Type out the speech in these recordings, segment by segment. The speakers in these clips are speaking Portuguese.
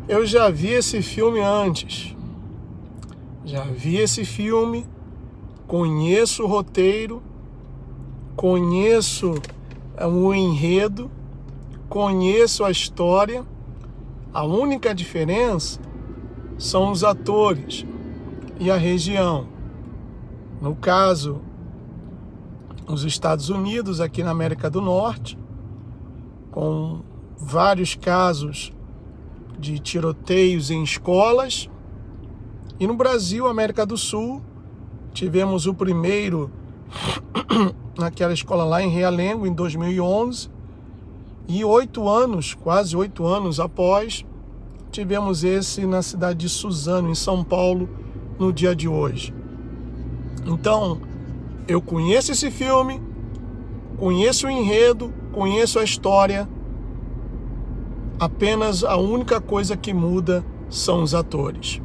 Eu já vi esse filme antes. Já vi esse filme, conheço o roteiro, conheço o enredo, conheço a história. A única diferença são os atores e a região. No caso, os Estados Unidos, aqui na América do Norte, com vários casos de tiroteios em escolas. E no Brasil, América do Sul, tivemos o primeiro naquela escola lá em Realengo, em 2011. E quase 8 anos após, tivemos esse na cidade de Suzano, em São Paulo, no dia de hoje. Então, eu conheço esse filme, conheço o enredo, conheço a história. Apenas a única coisa que muda são os atores.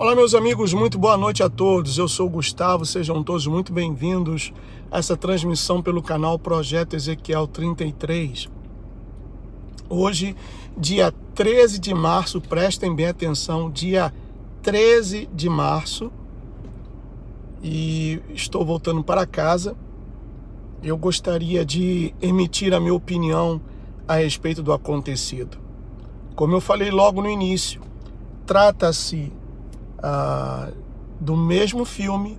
Olá, meus amigos, muito boa noite a todos. Eu sou o Gustavo, sejam todos muito bem-vindos a essa transmissão pelo canal Projeto Ezequiel 33. Hoje, dia 13 de março, prestem bem atenção, dia 13 de março, e estou voltando para casa. Eu gostaria de emitir a minha opinião a respeito do acontecido. Como eu falei logo no início, trata-se do mesmo filme,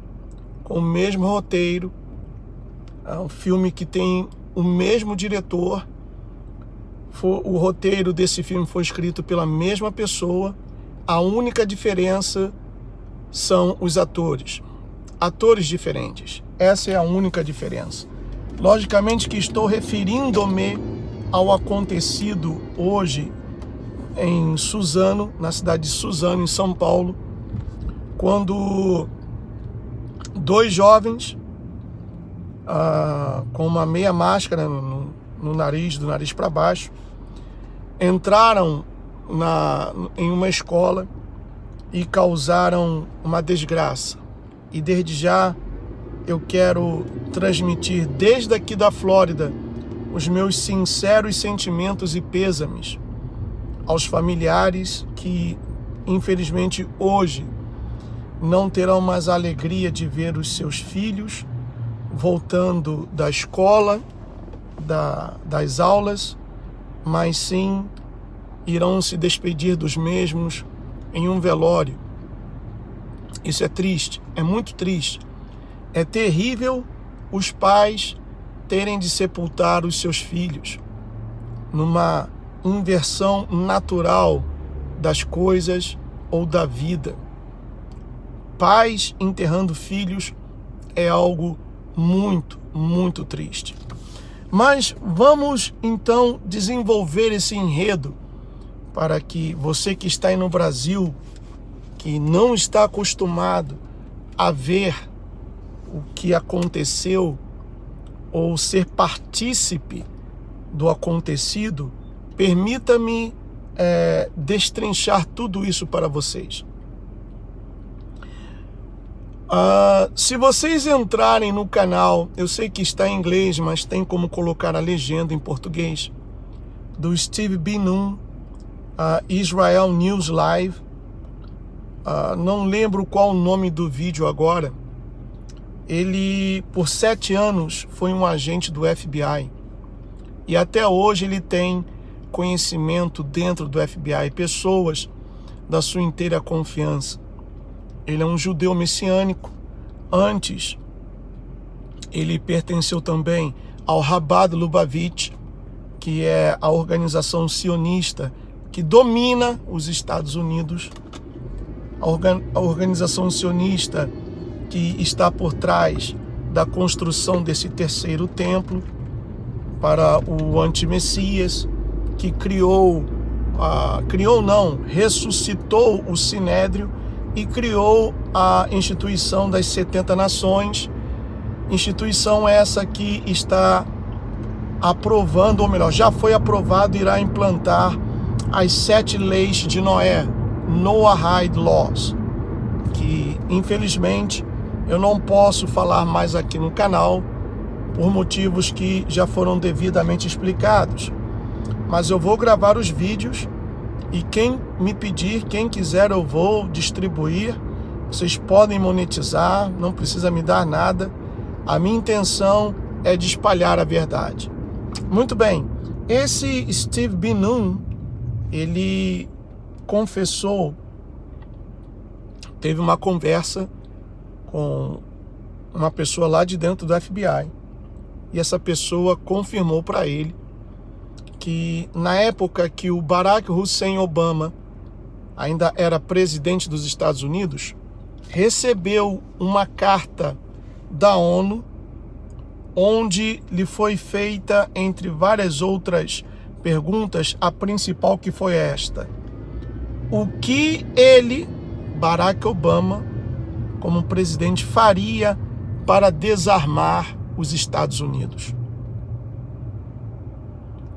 com o mesmo roteiro, um filme que tem o mesmo diretor. O roteiro desse filme foi escrito pela mesma pessoa. A única diferença são os atores diferentes. Essa é a única diferença. Logicamente que estou referindo-me ao acontecido hoje em Suzano, na cidade de Suzano, em São Paulo, quando dois jovens com uma meia máscara no nariz, do nariz para baixo, entraram em uma escola e causaram uma desgraça. E desde já eu quero transmitir desde aqui da Flórida os meus sinceros sentimentos e pêsames aos familiares que, infelizmente, hoje não terão mais a alegria de ver os seus filhos voltando da escola, das aulas, mas sim irão se despedir dos mesmos em um velório. Isso é triste, é muito triste. É terrível os pais terem de sepultar os seus filhos numa inversão natural das coisas ou da vida. Pais enterrando filhos é algo muito, muito triste. Mas vamos então desenvolver esse enredo para que você que está aí no Brasil, que não está acostumado a ver o que aconteceu ou ser partícipe do acontecido, permita-me destrinchar tudo isso para vocês. Se vocês entrarem no canal, eu sei que está em inglês, mas tem como colocar a legenda em português, do Steve Ben-Nun, Israel News Live. Não lembro qual o nome do vídeo agora. Ele, por 7 anos, foi um agente do FBI. E até hoje ele tem conhecimento dentro do FBI, pessoas da sua inteira confiança. Ele é um judeu messiânico. Antes, ele pertenceu também ao Chabad Lubavitch, que é a organização sionista que domina os Estados Unidos. A organização sionista que está por trás da construção desse terceiro templo para o antimessias, que ressuscitou o Sinédrio e criou a instituição das 70 nações, instituição essa que está aprovando, ou melhor, já foi aprovado e irá implantar as 7 leis de Noé, Noahide Laws, que infelizmente eu não posso falar mais aqui no canal por motivos que já foram devidamente explicados. Mas eu vou gravar os vídeos e quem me pedir, quem quiser, eu vou distribuir. Vocês podem monetizar, não precisa me dar nada. A minha intenção é de espalhar a verdade. Muito bem, esse Steve Ben-Nun, ele confessou, teve uma conversa com uma pessoa lá de dentro do FBI, e essa pessoa confirmou para ele que na época que o Barack Hussein Obama ainda era presidente dos Estados Unidos, recebeu uma carta da ONU onde lhe foi feita, entre várias outras perguntas, a principal, que foi esta: o que ele, Barack Obama, como presidente, faria para desarmar os Estados Unidos?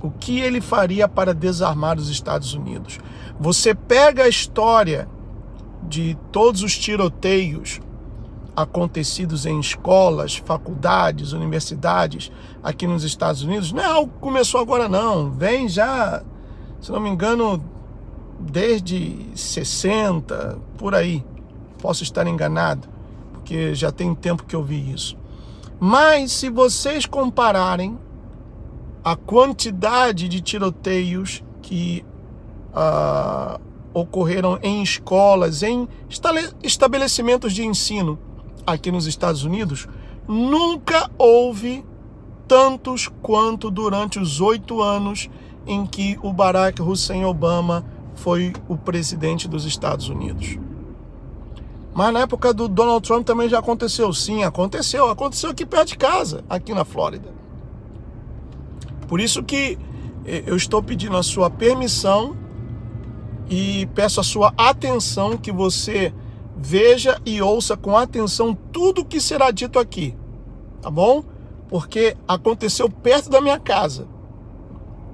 O que ele faria para desarmar os Estados Unidos? Você pega a história de todos os tiroteios acontecidos em escolas, faculdades, universidades aqui nos Estados Unidos. Não é algo que começou agora não, vem já, se não me engano, desde 60, por aí. Posso estar enganado, porque já tem tempo que eu vi isso. Mas se vocês compararem a quantidade de tiroteios que ocorreram em escolas, em estabelecimentos de ensino aqui nos Estados Unidos, nunca houve tantos quanto durante os 8 anos em que o Barack Hussein Obama foi o presidente dos Estados Unidos. Mas na época do Donald Trump também já aconteceu. Sim, aconteceu aqui perto de casa, aqui na Flórida. Por isso que eu estou pedindo a sua permissão e peço a sua atenção, que você veja e ouça com atenção tudo que será dito aqui, tá bom? Porque aconteceu perto da minha casa.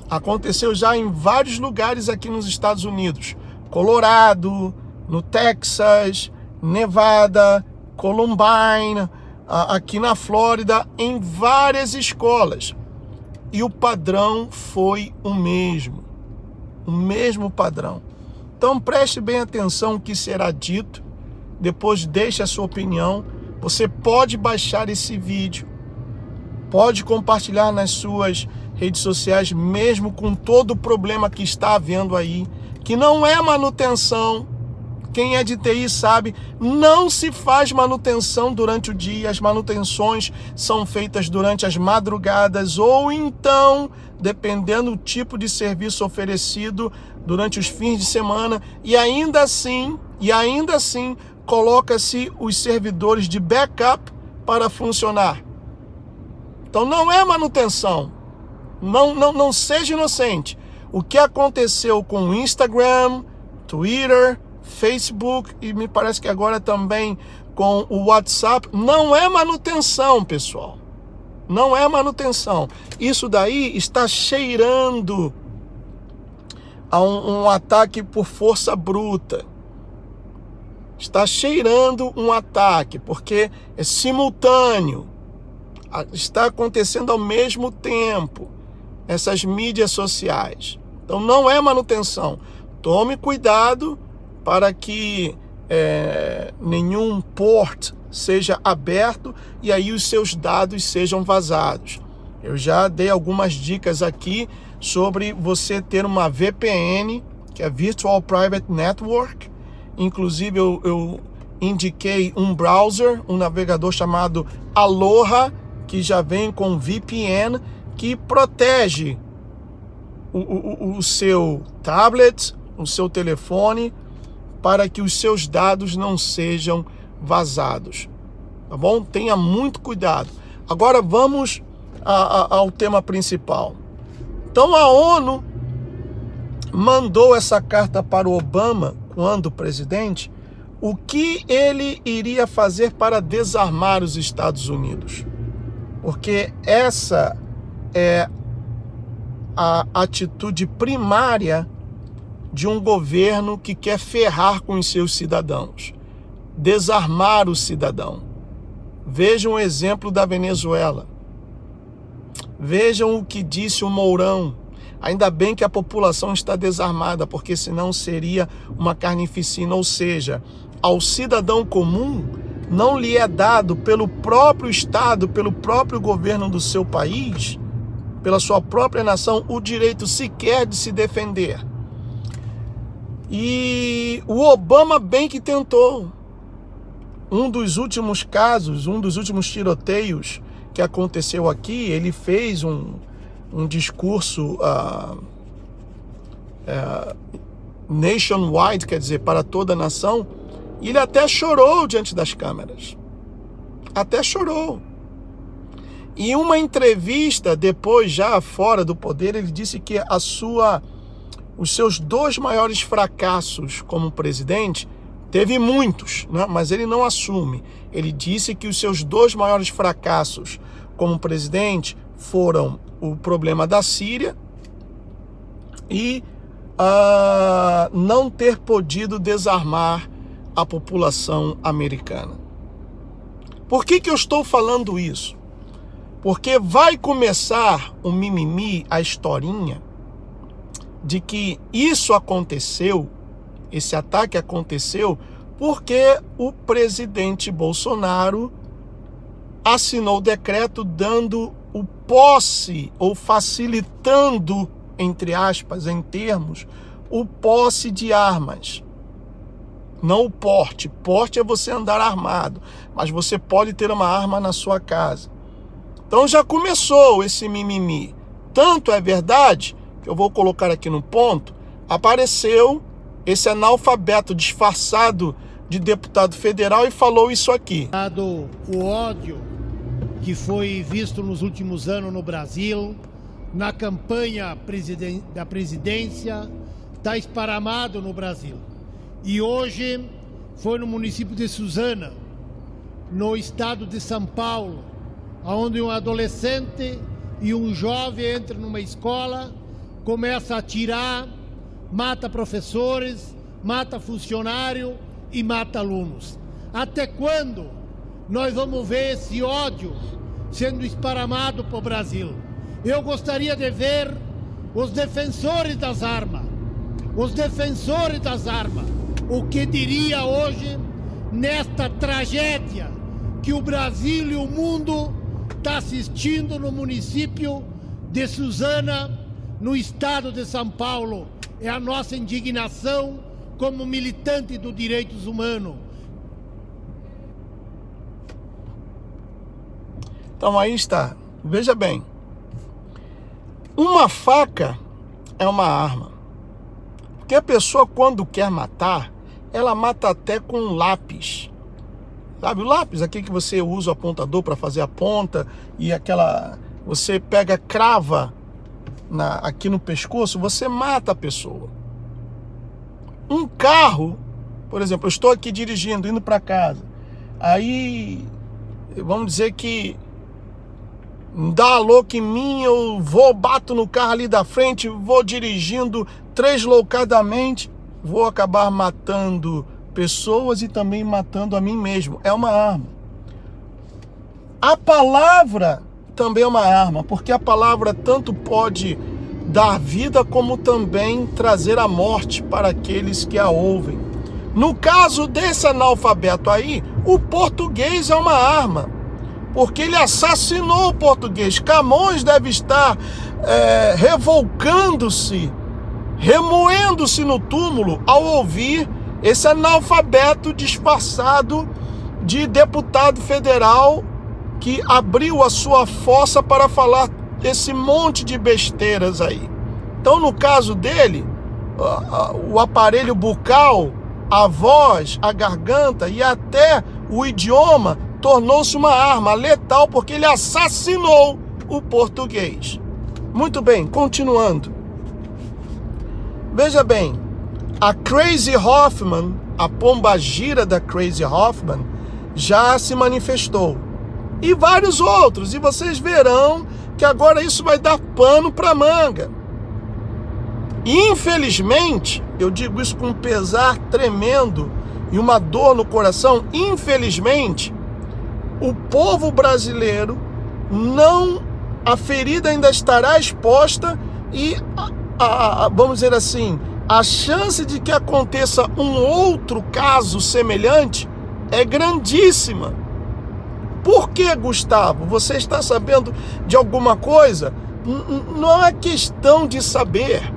Aconteceu já em vários lugares aqui nos Estados Unidos. Colorado, no Texas, Nevada, Columbine, aqui na Flórida, em várias escolas. E o padrão foi o mesmo padrão. Então preste bem atenção o que será dito, depois deixe a sua opinião. Você pode baixar esse vídeo, pode compartilhar nas suas redes sociais, mesmo com todo o problema que está havendo aí, que não é manutenção, quem é de TI sabe, não se faz manutenção durante o dia, as manutenções são feitas durante as madrugadas ou então, dependendo do tipo de serviço oferecido, durante os fins de semana, e ainda assim, coloca-se os servidores de backup para funcionar. Então não é manutenção. Não seja inocente. O que aconteceu com o Instagram, Twitter, Facebook e me parece que agora também com o WhatsApp, não é manutenção, pessoal. Não é manutenção. Isso daí está cheirando a um ataque por força bruta. Está cheirando um ataque, porque é simultâneo. Está acontecendo ao mesmo tempo. Essas mídias sociais. Então não é manutenção. Tome cuidado para que nenhum port seja aberto e aí os seus dados sejam vazados. Eu já dei algumas dicas aqui sobre você ter uma VPN, que é Virtual Private Network. Inclusive eu indiquei um browser, um navegador chamado Aloha, que já vem com VPN, que protege o seu tablet, o seu telefone, para que os seus dados não sejam vazados. Tá bom? Tenha muito cuidado. Agora vamos ao tema principal. Então a ONU mandou essa carta para o Obama, quando presidente, o que ele iria fazer para desarmar os Estados Unidos. Porque essa é a atitude primária de um governo que quer ferrar com os seus cidadãos, desarmar o cidadão. Vejam o exemplo da Venezuela. Vejam o que disse o Mourão. Ainda bem que a população está desarmada, porque senão seria uma carnificina, ou seja, ao cidadão comum não lhe é dado pelo próprio Estado, pelo próprio governo do seu país, pela sua própria nação, o direito sequer de se defender. E o Obama bem que tentou. Um dos últimos casos, um dos últimos tiroteios que aconteceu aqui, ele fez um discurso nationwide, quer dizer, para toda a nação, e ele até chorou diante das câmeras. Até chorou. E em uma entrevista, depois já fora do poder, ele disse que os seus 2 maiores fracassos como presidente, teve muitos, né? Mas ele não assume. Ele disse que os seus 2 maiores fracassos como presidente foram o problema da Síria e não ter podido desarmar a população americana. Por que eu estou falando isso? Porque vai começar o mimimi, a historinha, de que isso aconteceu, esse ataque aconteceu, porque o presidente Bolsonaro assinou o decreto dando o posse, ou facilitando, entre aspas, em termos, o posse de armas. Não o porte. Porte é você andar armado, mas você pode ter uma arma na sua casa. Então já começou esse mimimi. Tanto é verdade, que eu vou colocar aqui no ponto, apareceu esse analfabeto disfarçado de deputado federal e falou isso aqui. O ódio que foi visto nos últimos anos no Brasil, na campanha da presidência, está esparramado no Brasil. E hoje foi no município de Suzana, no estado de São Paulo, onde um adolescente e um jovem entram numa escola, começa a atirar, mata professores, mata funcionário e mata alunos. Até quando nós vamos ver esse ódio sendo esparramado para o Brasil? Eu gostaria de ver os defensores das armas, o que diria hoje nesta tragédia que o Brasil e o mundo está assistindo no município de Suzana, no estado de São Paulo. É a nossa indignação como militante dos direitos humanos. Então aí está. Veja bem. Uma faca é uma arma. Porque a pessoa, quando quer matar, ela mata até com um lápis. Sabe o lápis? Aquele que você usa o apontador para fazer a ponta e aquela... Você pega, crava aqui no pescoço, você mata a pessoa. Um carro, por exemplo, eu estou aqui dirigindo, indo para casa. Aí, vamos dizer que dá a louca em mim, eu vou, bato no carro ali da frente, vou dirigindo deslocadamente, vou acabar matando pessoas e também matando a mim mesmo. É uma arma. A palavra também é uma arma, porque a palavra tanto pode dar vida como também trazer a morte para aqueles que a ouvem. No caso desse analfabeto aí, o português é uma arma, porque ele assassinou o português. Camões deve estar revolcando-se, remoendo-se no túmulo ao ouvir esse analfabeto disfarçado de deputado federal que abriu a sua fossa para falar esse monte de besteiras aí. Então, no caso dele, o aparelho bucal, a voz, a garganta e até o idioma tornou-se uma arma letal porque ele assassinou o português. Muito bem, continuando. Veja bem, a Crazy Hoffman, a pombagira da Crazy Hoffman, já se manifestou. E vários outros. E vocês verão que agora isso vai dar pano para manga. E infelizmente, eu digo isso com um pesar tremendo e uma dor no coração, infelizmente, o povo brasileiro a ferida ainda estará exposta e, vamos dizer assim, a chance de que aconteça um outro caso semelhante é grandíssima. Por que, Gustavo? Você está sabendo de alguma coisa? Não é questão de saber.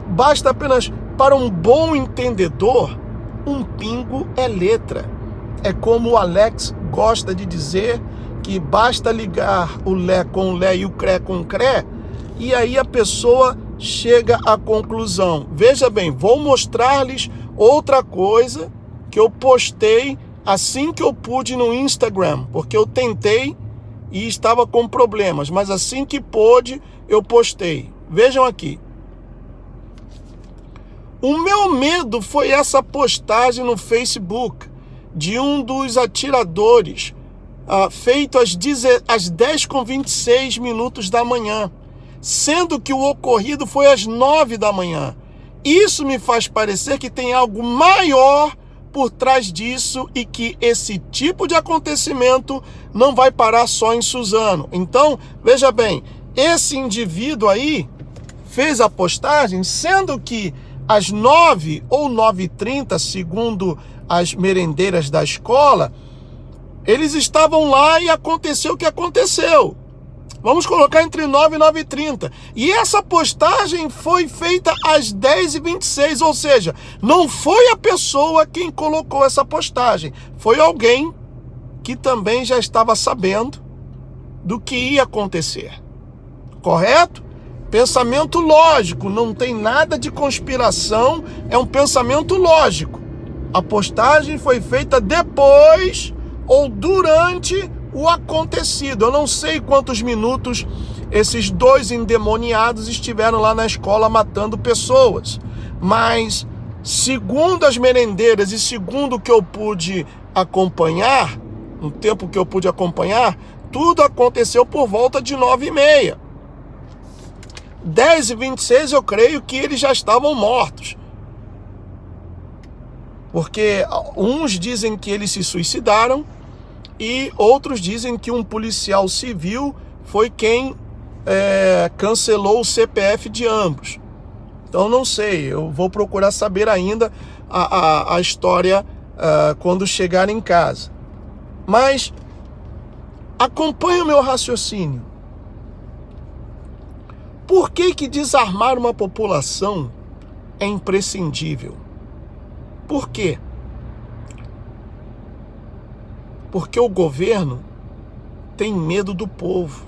Basta apenas para um bom entendedor, um pingo é letra. É como o Alex gosta de dizer, que basta ligar o Lé com o Lé e o Cré com o Cré, e aí a pessoa chega à conclusão. Veja bem, vou mostrar-lhes outra coisa que eu postei assim que eu pude no Instagram, porque eu tentei e estava com problemas, mas assim que pôde, eu postei. Vejam aqui. O meu medo foi essa postagem no Facebook de um dos atiradores, feito às 10h26 da manhã, sendo que o ocorrido foi às 9 da manhã. Isso me faz parecer que tem algo maior por trás disso e que esse tipo de acontecimento não vai parar só em Suzano. Então, veja bem, esse indivíduo aí fez a postagem, sendo que às 9 ou 9h30, segundo as merendeiras da escola, eles estavam lá e aconteceu o que aconteceu. Vamos colocar entre 9 e 9h30. E essa postagem foi feita às 10h26, ou seja, não foi a pessoa quem colocou essa postagem. Foi alguém que também já estava sabendo do que ia acontecer. Correto? Pensamento lógico, não tem nada de conspiração, é um pensamento lógico. A postagem foi feita depois ou durante o acontecido. Eu não sei quantos minutos esses dois endemoniados estiveram lá na escola matando pessoas, mas segundo as merendeiras e segundo o que eu pude acompanhar, no tempo que eu pude acompanhar, tudo aconteceu por volta de 9h30. 10h26 eu creio que eles já estavam mortos, porque uns dizem que eles se suicidaram e outros dizem que um policial civil foi quem cancelou o CPF de ambos. Então não sei, eu vou procurar saber ainda a história quando chegar em casa. Mas acompanhe o meu raciocínio. Por que desarmar uma população é imprescindível. Por quê? Porque o governo tem medo do povo.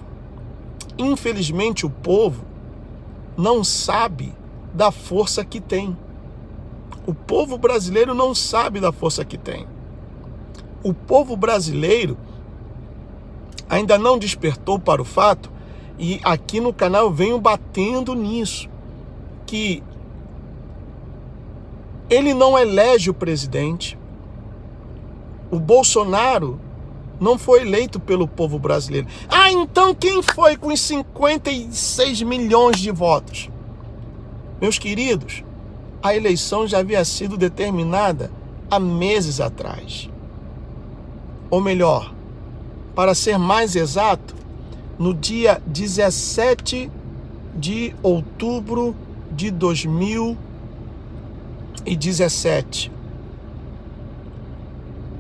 Infelizmente, o povo não sabe da força que tem. O povo brasileiro não sabe da força que tem. O povo brasileiro ainda não despertou para o fato, e aqui no canal eu venho batendo nisso, que ele não elege o presidente. O Bolsonaro não foi eleito pelo povo brasileiro. Ah, então quem foi com os 56 milhões de votos? Meus queridos, a eleição já havia sido determinada há meses atrás. Ou melhor, para ser mais exato, no dia 17 de outubro de 2017.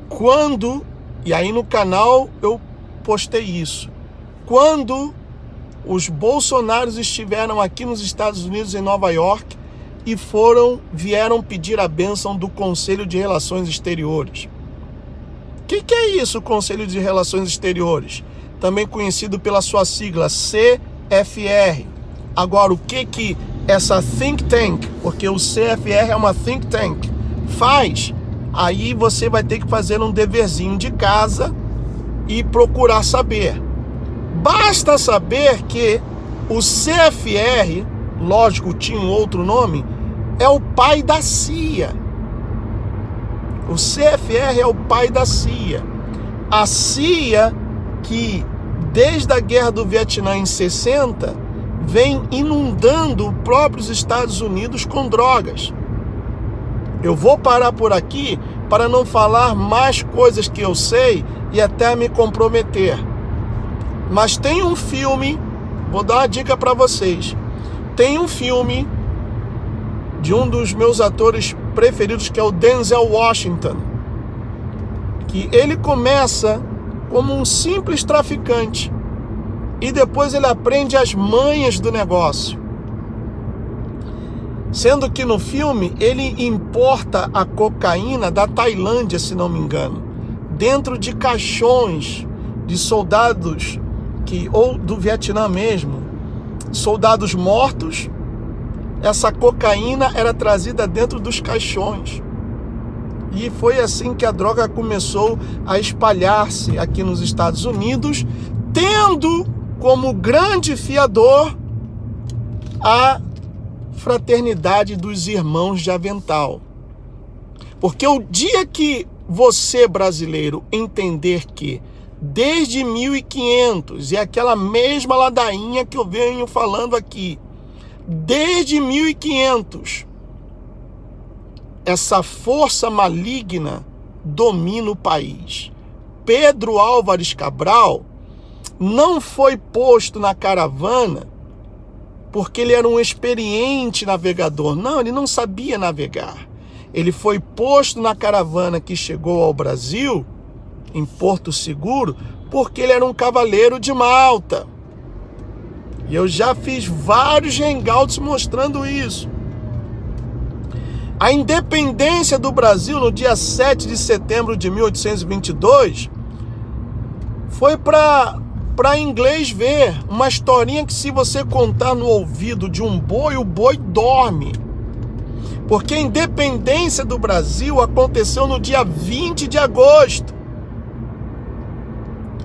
Quando, e aí no canal eu postei isso, quando os Bolsonaros estiveram aqui nos Estados Unidos, em Nova York, e vieram pedir a bênção do Conselho de Relações Exteriores. O que é isso, o Conselho de Relações Exteriores? Também conhecido pela sua sigla, CFR. Agora, o que essa think tank, porque o CFR é uma think tank, faz? Aí você vai ter que fazer um deverzinho de casa e procurar saber. Basta saber que o CFR, lógico, tinha um outro nome, é o pai da CIA. O CFR é o pai da CIA. A CIA, que desde a Guerra do Vietnã em 60, vem inundando os próprios Estados Unidos com drogas. Eu vou parar por aqui para não falar mais coisas que eu sei e até me comprometer. Mas tem um filme, vou dar uma dica para vocês. Tem um filme de um dos meus atores preferidos, que é o Denzel Washington, que ele começa como um simples traficante e depois ele aprende as manhas do negócio. Sendo que no filme ele importa a cocaína da Tailândia, se não me engano, dentro de caixões de soldados ou do Vietnã mesmo, soldados mortos. Essa cocaína era trazida dentro dos caixões. E foi assim que a droga começou a espalhar-se aqui nos Estados Unidos, tendo como grande fiador a fraternidade dos irmãos de avental. Porque o dia que você, brasileiro, entender que desde 1500, e aquela mesma ladainha que eu venho falando aqui, desde 1500, essa força maligna domina o país. Pedro Álvares Cabral não foi posto na caravana porque ele era um experiente navegador. Não, ele não sabia navegar. Ele foi posto na caravana que chegou ao Brasil, em Porto Seguro, porque ele era um cavaleiro de Malta. E eu já fiz vários hangouts mostrando isso. A independência do Brasil, no dia 7 de setembro de 1822, foi para inglês ver uma historinha que, se você contar no ouvido de um boi, o boi dorme. Porque a independência do Brasil aconteceu no dia 20 de agosto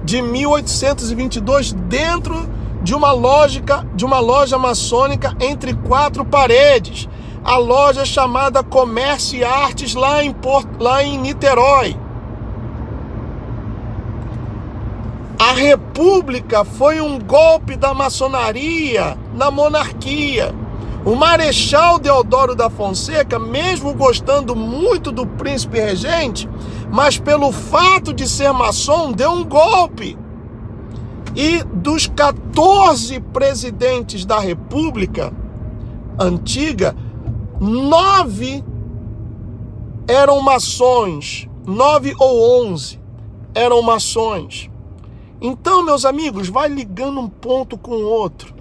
de 1822, dentro de uma loja maçônica entre quatro paredes. A loja chamada Comércio e Artes, lá em Niterói. A República foi um golpe da maçonaria na monarquia. O Marechal Deodoro da Fonseca, mesmo gostando muito do príncipe regente, mas pelo fato de ser maçom, deu um golpe. E dos 14 presidentes da República antiga, 9 eram maçons, 9 ou 11 eram maçons. Então, meus amigos, vai ligando um ponto com o outro.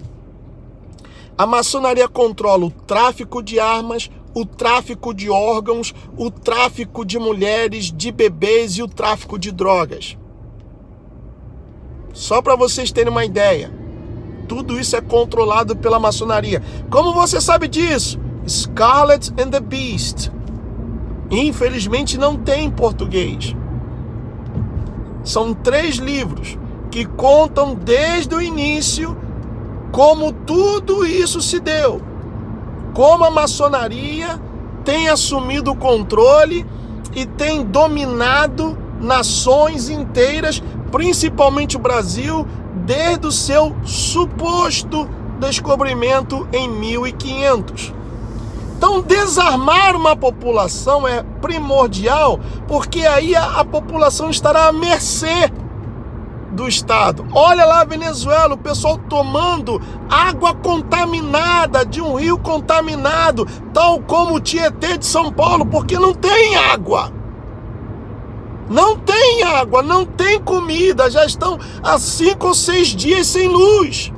A maçonaria controla o tráfico de armas, o tráfico de órgãos, o tráfico de mulheres, de bebês e o tráfico de drogas. Só para vocês terem uma ideia. Tudo isso é controlado pela maçonaria. Como você sabe disso? Scarlet and the Beast. Infelizmente não tem em português. São 3 livros que contam desde o início como tudo isso se deu. Como a maçonaria tem assumido o controle e tem dominado nações inteiras, principalmente o Brasil, desde o seu suposto descobrimento em 1500. Então, desarmar uma população é primordial, porque aí a população estará à mercê do Estado. Olha lá a Venezuela, o pessoal tomando água contaminada de um rio contaminado, tal como o Tietê de São Paulo, porque não tem água. Não tem água, não tem comida, já estão há 5 ou 6 dias sem luz.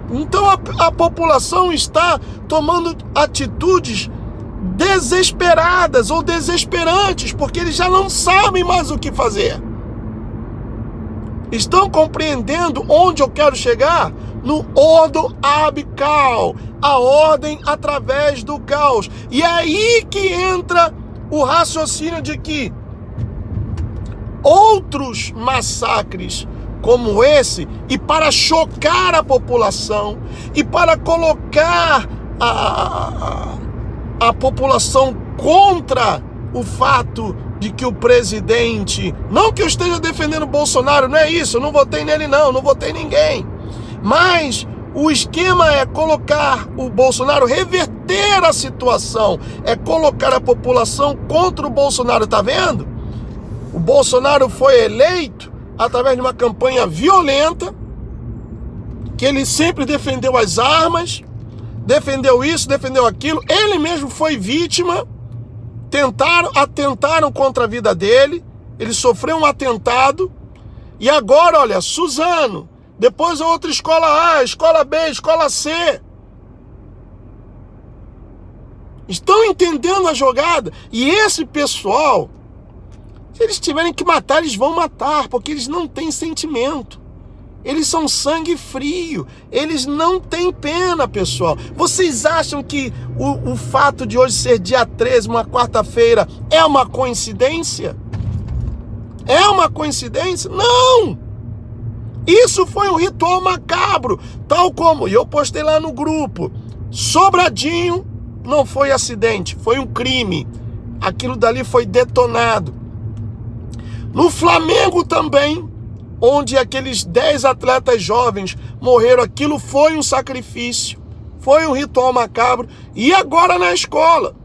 Então a população está tomando atitudes desesperadas ou desesperantes, porque eles já não sabem mais o que fazer. Estão compreendendo onde eu quero chegar? No ordo ab caos, a ordem através do caos. E é aí que entra o raciocínio de que outros massacres como esse, e para chocar a população, e para colocar a população contra o fato de que o presidente, não que eu esteja defendendo o Bolsonaro, não é isso, eu não votei nele não votei em ninguém, mas o esquema é colocar o Bolsonaro, reverter a situação, é colocar a população contra o Bolsonaro, tá vendo? O Bolsonaro foi eleito através de uma campanha violenta, que ele sempre defendeu as armas, defendeu isso, defendeu aquilo, ele mesmo foi vítima, atentaram contra a vida dele, ele sofreu um atentado, e agora, olha, Suzano, depois a outra escola A, escola B, escola C. Estão entendendo a jogada? E esse pessoal, se eles tiverem que matar, eles vão matar, porque eles não têm sentimento. Eles são sangue frio. Eles não têm pena, pessoal. Vocês acham que o fato de hoje ser dia 13, uma quarta-feira, é uma coincidência? É uma coincidência? Não! Isso foi um ritual macabro. Tal como, e eu postei lá no grupo, Sobradinho não foi acidente, foi um crime. Aquilo dali foi detonado. No Flamengo também, onde aqueles 10 atletas jovens morreram, aquilo foi um sacrifício, foi um ritual macabro, e agora na escola.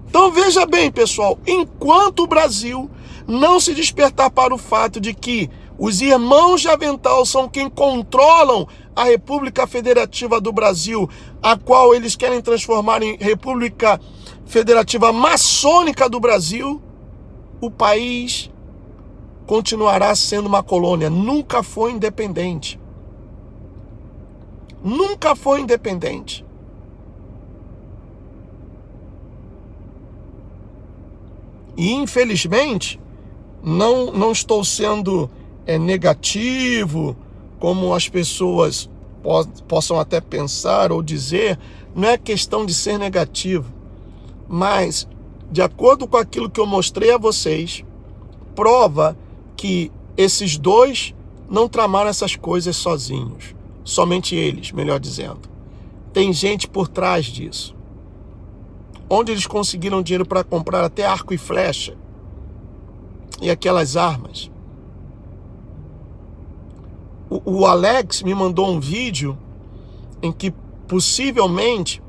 Então veja bem, pessoal, enquanto o Brasil não se despertar para o fato de que os irmãos de avental são quem controlam a República Federativa do Brasil, a qual eles querem transformar em República Federativa Maçônica do Brasil, o país continuará sendo uma colônia. Nunca foi independente. Nunca foi independente. E infelizmente, não estou sendo negativo, como as pessoas possam até pensar ou dizer, não é questão de ser negativo, mas de acordo com aquilo que eu mostrei a vocês, prova que esses dois não tramaram essas coisas sozinhos. Somente eles, melhor dizendo. Tem gente por trás disso. Onde eles conseguiram dinheiro para comprar até arco e flecha e aquelas armas. O Alex me mandou um vídeo em que possivelmente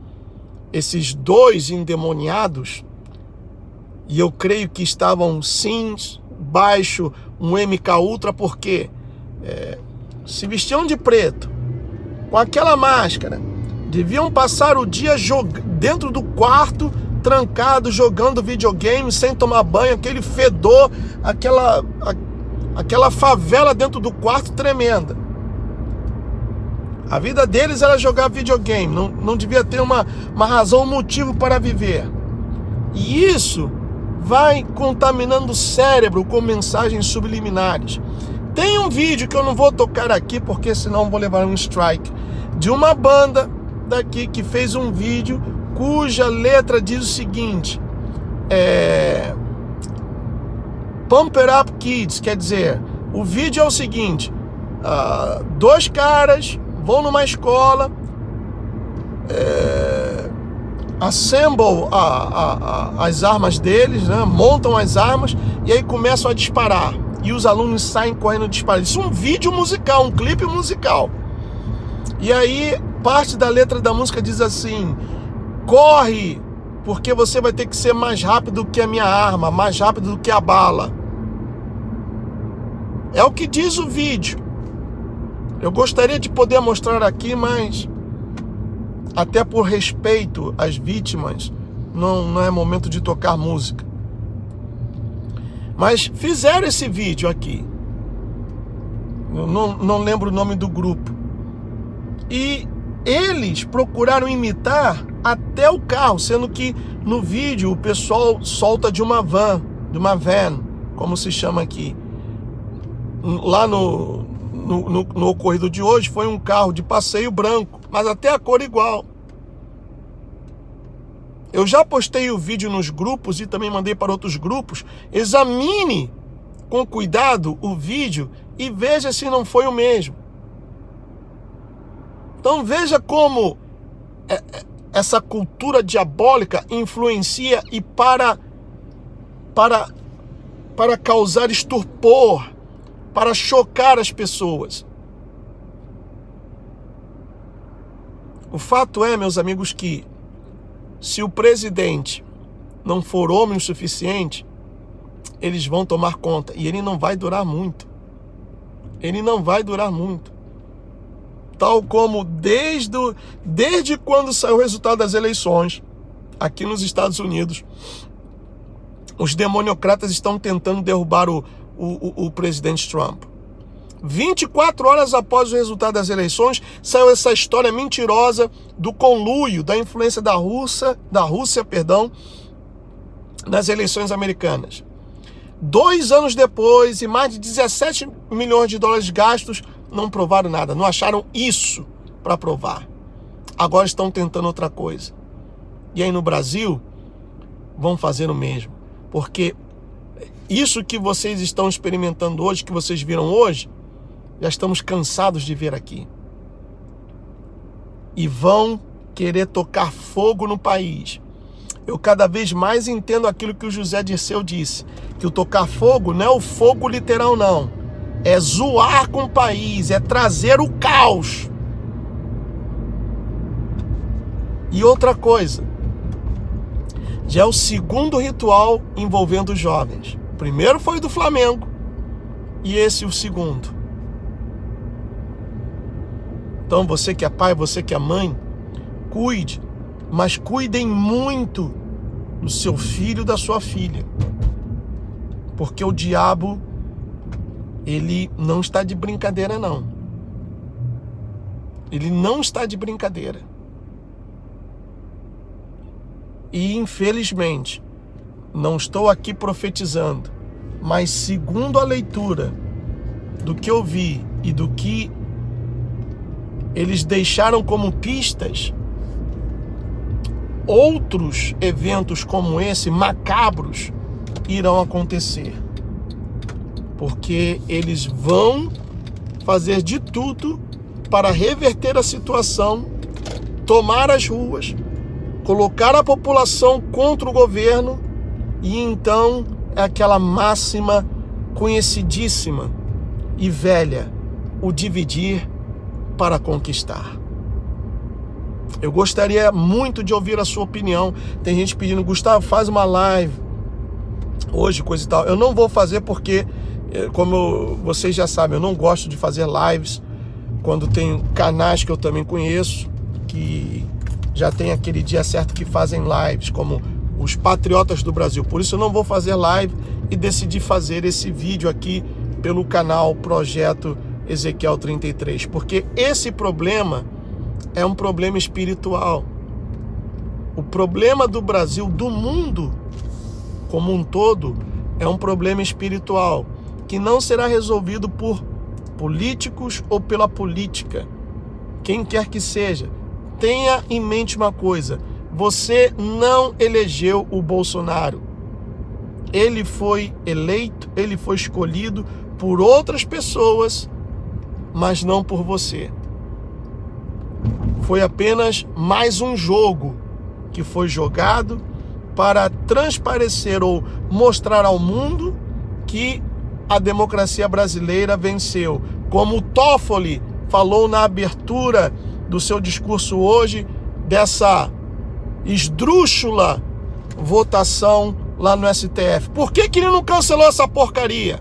esses dois endemoniados, e eu creio que estavam sim baixo um MK Ultra, porque se vestiam de preto, com aquela máscara, deviam passar o dia dentro do quarto, trancado, jogando videogame, sem tomar banho, aquele fedor, aquela favela dentro do quarto tremenda. A vida deles era jogar videogame, não devia ter uma razão, um motivo para viver. E isso vai contaminando o cérebro com mensagens subliminares. Tem um vídeo que eu não vou tocar aqui, porque senão vou levar um strike, de uma banda daqui que fez um vídeo cuja letra diz o seguinte: Pump It Up Kids, quer dizer, o vídeo é o seguinte: dois caras vão numa escola, assemble as armas deles, né? Montam as armas e aí começam a disparar. E os alunos saem correndo disparando. Isso é um vídeo musical, um clipe musical. E aí parte da letra da música diz assim: corre, porque você vai ter que ser mais rápido que a minha arma, mais rápido do que a bala. É o que diz o vídeo. Eu gostaria de poder mostrar aqui, mas até por respeito às vítimas, não é momento de tocar música. Mas fizeram esse vídeo aqui. Eu não lembro o nome do grupo. E eles procuraram imitar até o carro, sendo que no vídeo o pessoal solta de uma van, como se chama aqui. Lá no ocorrido de hoje foi um carro de passeio branco, mas até a cor igual. Eu já postei o vídeo nos grupos e também mandei para outros grupos. Examine com cuidado o vídeo e veja se não foi o mesmo. Então veja como essa cultura diabólica influencia e para causar estupor, para chocar as pessoas. O fato é, meus amigos, que se o presidente não for homem o suficiente, eles vão tomar conta. E ele não vai durar muito. Ele não vai durar muito. Tal como desde quando saiu o resultado das eleições, aqui nos Estados Unidos, os demoniocratas estão tentando derrubar o presidente Trump. 24 horas após o resultado das eleições, saiu essa história mentirosa do conluio, da influência da Rússia, nas eleições americanas. 2 anos depois, e mais de 17 milhões de dólares gastos, não provaram nada, não acharam isso para provar. Agora estão tentando outra coisa. E aí no Brasil, vão fazer o mesmo. Porque isso que vocês estão experimentando hoje, que vocês viram hoje, já estamos cansados de ver aqui. E vão querer tocar fogo no país. Eu cada vez mais entendo aquilo que o José Dirceu disse, que o tocar fogo não é o fogo literal, não. É zoar com o país, é trazer o caos. E outra coisa, já é o segundo ritual envolvendo os jovens. O primeiro foi o do Flamengo e esse o segundo. Então você que é pai, você que é mãe, cuide, mas cuidem muito do seu filho e da sua filha. Porque o diabo, ele não está de brincadeira, não. Ele não está de brincadeira. E infelizmente, não estou aqui profetizando, mas segundo a leitura do que eu vi e do que eles deixaram como pistas, outros eventos como esse, macabros, irão acontecer. Porque eles vão fazer de tudo para reverter a situação, tomar as ruas, colocar a população contra o governo, e então é aquela máxima conhecidíssima e velha: o dividir para conquistar. Eu gostaria muito de ouvir a sua opinião. Tem gente pedindo: Gustavo, faz uma live hoje, coisa e tal. Eu não vou fazer porque, como vocês já sabem, eu não gosto de fazer lives quando tem canais que eu também conheço, que já tem aquele dia certo que fazem lives, como os Patriotas do Brasil. Por isso eu não vou fazer live e decidi fazer esse vídeo aqui pelo canal Projeto Ezequiel 33, porque esse problema é um problema espiritual. O problema do Brasil, do mundo como um todo, é um problema espiritual que não será resolvido por políticos ou pela política. Quem quer que seja, tenha em mente uma coisa: você não elegeu o Bolsonaro. Ele foi eleito, ele foi escolhido por outras pessoas, mas não por você. Foi apenas mais um jogo que foi jogado para transparecer ou mostrar ao mundo que a democracia brasileira venceu. Como o Toffoli falou na abertura do seu discurso hoje, dessa esdrúxula votação lá no STF. Por que ele não cancelou essa porcaria?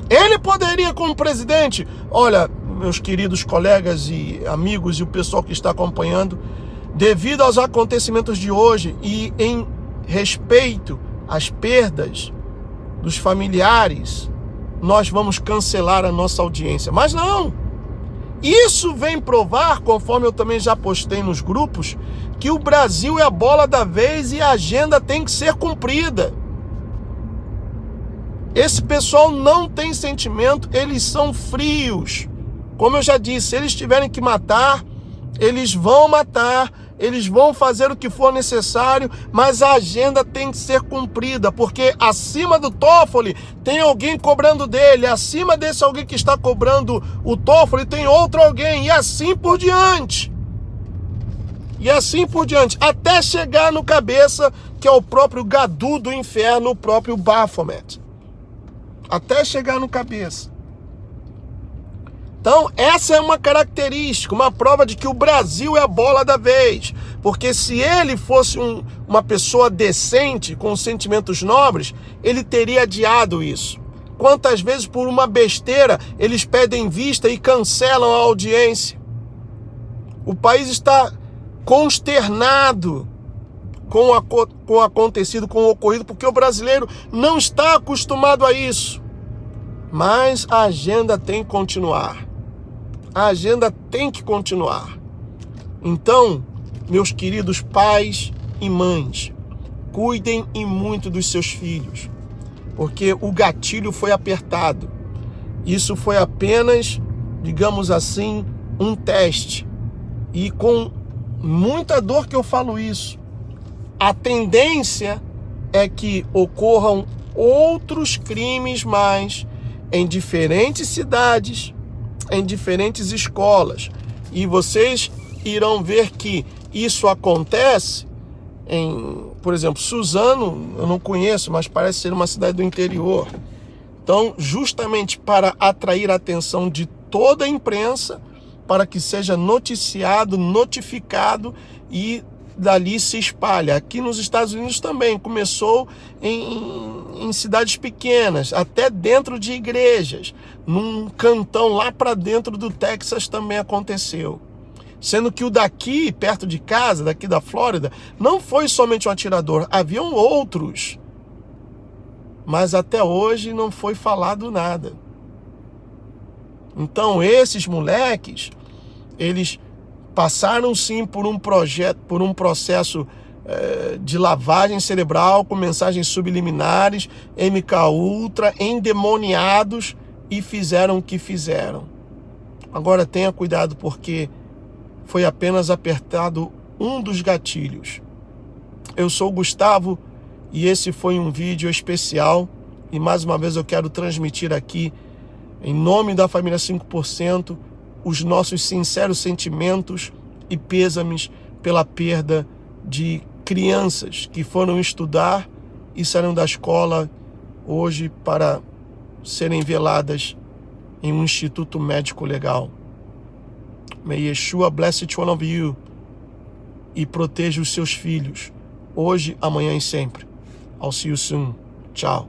Ele poderia, como presidente... Olha, meus queridos colegas e amigos e o pessoal que está acompanhando, devido aos acontecimentos de hoje e em respeito às perdas dos familiares, nós vamos cancelar a nossa audiência. Mas não! Isso vem provar, conforme eu também já postei nos grupos, que o Brasil é a bola da vez e a agenda tem que ser cumprida. Esse pessoal não tem sentimento, eles são frios. Como eu já disse, se eles tiverem que matar, eles vão matar, eles vão fazer o que for necessário, mas a agenda tem que ser cumprida, porque acima do Toffoli tem alguém cobrando dele, acima desse alguém que está cobrando o Toffoli tem outro alguém, e assim por diante. E assim por diante, até chegar no cabeça, que é o próprio Gadu do inferno, o próprio Baphomet. Até chegar no cabeça. Então, essa é uma característica, uma prova de que o Brasil é a bola da vez. Porque se ele fosse uma pessoa decente, com sentimentos nobres, ele teria adiado isso. Quantas vezes, por uma besteira, eles pedem vista e cancelam a audiência? O país está consternado com o acontecido, com o ocorrido, porque o brasileiro não está acostumado a isso. Mas a agenda tem que continuar. A agenda tem que continuar. Então, meus queridos pais e mães, cuidem e muito dos seus filhos, porque o gatilho foi apertado. Isso foi apenas, digamos assim, um teste. E com muita dor que eu falo isso. A tendência é que ocorram outros crimes mais em diferentes cidades, em diferentes escolas. E vocês irão ver que isso acontece em, por exemplo, Suzano, eu não conheço, mas parece ser uma cidade do interior. Então, justamente para atrair a atenção de toda a imprensa, para que seja noticiado, notificado e dali se espalha. Aqui nos Estados Unidos também começou em cidades pequenas, até dentro de igrejas. Num cantão lá para dentro do Texas também aconteceu. Sendo que o daqui, perto de casa, daqui da Flórida, não foi somente um atirador, haviam outros. Mas até hoje não foi falado nada. Então esses moleques, eles passaram sim por um processo de lavagem cerebral, com mensagens subliminares, MK Ultra, endemoniados, e fizeram o que fizeram. Agora tenha cuidado, porque foi apenas apertado um dos gatilhos. Eu sou o Gustavo e esse foi um vídeo especial, e mais uma vez eu quero transmitir aqui, em nome da família 5%, os nossos sinceros sentimentos e pêsames pela perda de crianças que foram estudar e saíram da escola hoje para serem veladas em um instituto médico legal. May Yeshua bless each one of you e proteja os seus filhos, hoje, amanhã e sempre. I'll see you soon. Tchau.